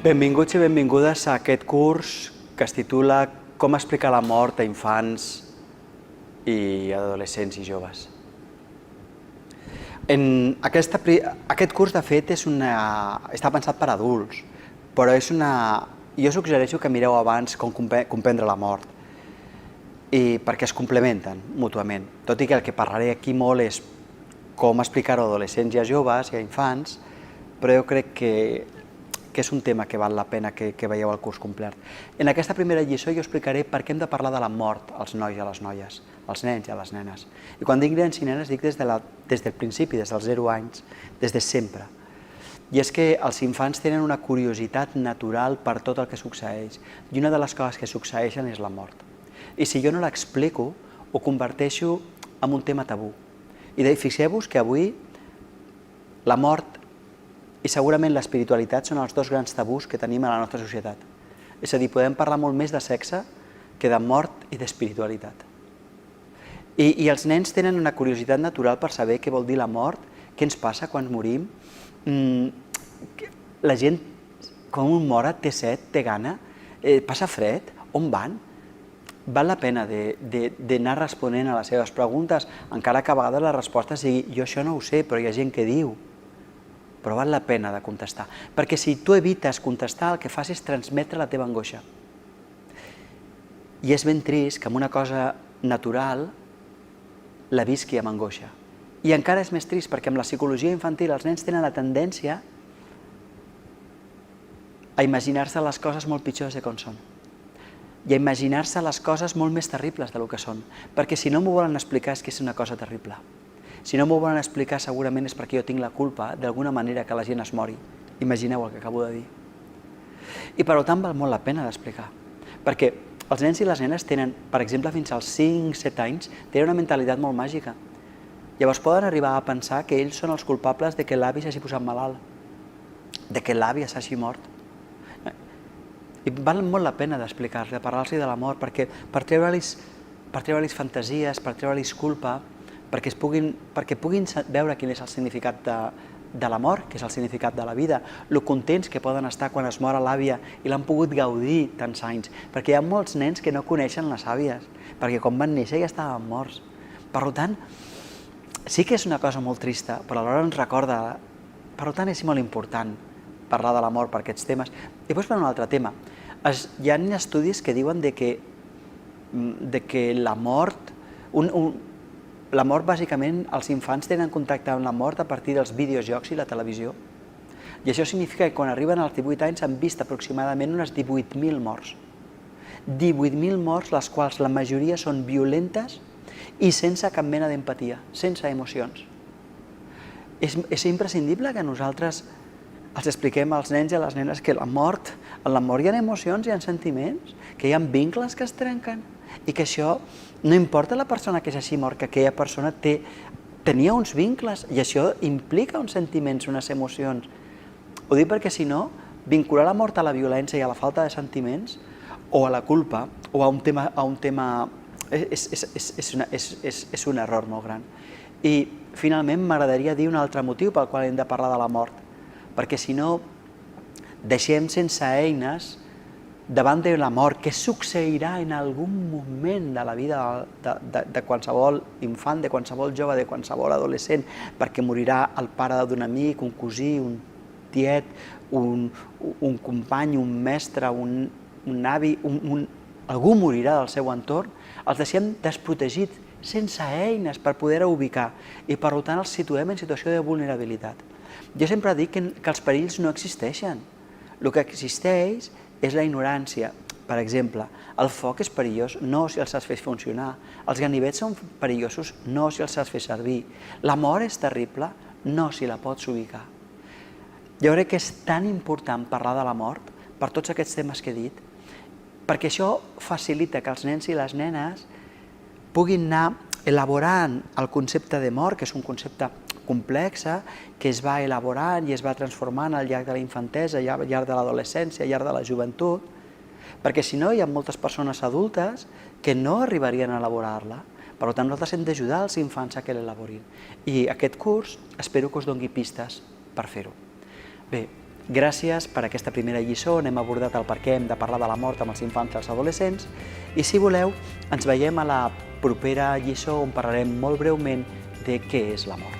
Benvinguts i benvingudes a aquest curs que es titula Com explicar la mort a infants i adolescents i joves. Aquest curs, de fet, està pensat per adults, però jo suggereixo que mireu abans com comprendre la mort, perquè es complementen mútuament. Tot i que el que parlaré aquí molt és com explicar-ho a adolescents i a joves i a infants, però jo crec que és un tema que val la pena que veieu el curs complet. En aquesta primera lliçó jo explicaré per què hem de parlar de la mort als nois i a les noies, als nens i a les nenes. I quan dic nens i nenes dic des del principi, des dels 0 anys, des de sempre. I és que els infants tenen una curiositat natural per tot el que succeeix, i una de les coses que succeeixen és la mort. I si jo no l'explico, ho converteixo en un tema tabú. I fixeu-vos que avui la mort i segurament l'espiritualitat són els dos grans tabús que tenim a la nostra societat. És a dir, podem parlar molt més de sexe que de mort i d'espiritualitat. I els nens tenen una curiositat natural per saber què vol dir la mort, què ens passa quan morim. La gent, quan un mor, té set, té gana, passa fred, on van? Val la pena d'anar responent a les seves preguntes, encara que a vegades la resposta sigui jo això no ho sé, però hi ha gent que diu. Però val la pena de contestar, perquè si tu evites contestar el que fas és transmetre la teva angoixa. I és ben trist que amb una cosa natural la visqui amb angoixa. I encara és més trist perquè amb la psicologia infantil els nens tenen la tendència a imaginar-se les coses molt pitjors de com són i a imaginar-se les coses molt més terribles del que són, perquè si no m'ho volen explicar és que és una cosa terrible. Si no m'ho volen explicar, segurament és perquè jo tinc la culpa, d'alguna manera, que la gent es mori. Imagineu el que acabo de dir. I per tant val molt la pena d'explicar. Perquè els nens i les nenes tenen, per exemple, fins als 5-7 anys, tenen una mentalitat molt màgica. Llavors poden arribar a pensar que ells són els culpables de que l'avi s'hagi posat malalt, de que l'àvia s'hagi mort. I val molt la pena d'explicar-los, de parlar-los de la mort, perquè per treure-los fantasies, per treure-los culpa, perquè puguin veure quin és el significat de la mort, que és el significat de la vida, lo contents que poden estar quan es mor l'àvia i l'han pogut gaudir tants anys, perquè hi ha molts nens que no coneixen les àvies, perquè quan van néixer ja estaven morts. Per tant, sí que és una cosa molt trista, però alhora ens recorda, per tant és molt important parlar de la mort per aquests temes. I després per un altre tema, hi ha estudis que diuen que la mort, bàsicament, els infants tenen contacte amb la mort a partir dels videojocs i la televisió. I això significa que quan arriben als 18 anys han vist aproximadament unes 18.000 morts. 18.000 morts, les quals la majoria són violentes i sense cap mena d'empatia, sense emocions. És imprescindible que nosaltres els expliquem als nens i a les nenes que en la mort hi ha emocions, hi ha sentiments, que hi ha vincles que es trenquen i que això no importa la persona que s'hagi mort, que aquella persona tenia uns vincles i això implica uns sentiments, unes emocions. Ho dic perquè si no, vincular la mort a la violència i a la falta de sentiments o a la culpa o a un tema és un error molt gran. I finalment m'agradaria dir un altre motiu pel qual hem de parlar de la mort, perquè si no deixem sense eines davant de la mort, que succeirà en algun moment de la vida de qualsevol infant, de qualsevol jove, de qualsevol adolescent, perquè morirà el pare d'un amic, un cosí, un tiet, un company, un mestre, un avi, algú morirà del seu entorn, els deixem desprotegits, sense eines per poder-ho ubicar i per tant els situem en situació de vulnerabilitat. Jo sempre dic que els perills no existeixen. El que existeix és la ignorància. Per exemple, el foc és perillós, no si el saps fer funcionar. Els ganivets són perillosos, no si els saps fer servir. La mort és terrible, no si la pots ubicar. Jo crec que és tan important parlar de la mort, per tots aquests temes que he dit, perquè això facilita que els nens i les nenes puguin anar elaborant el concepte de mort, que és un concepte complex, que es va elaborant i es va transformant al llarg de la infantesa, al llarg de l'adolescència, al llarg de la joventut, perquè si no hi ha moltes persones adultes que no arribarien a elaborar-la. Per tant, nosaltres hem d'ajudar els infants a que l'elaborin. I aquest curs espero que us doni pistes per fer-ho. Bé, Gràcies per aquesta primera lliçó on hem abordat el per què hem de parlar de la mort amb els infants i els adolescents i si voleu ens veiem a la propera lliçó on parlarem molt breument de què és la mort.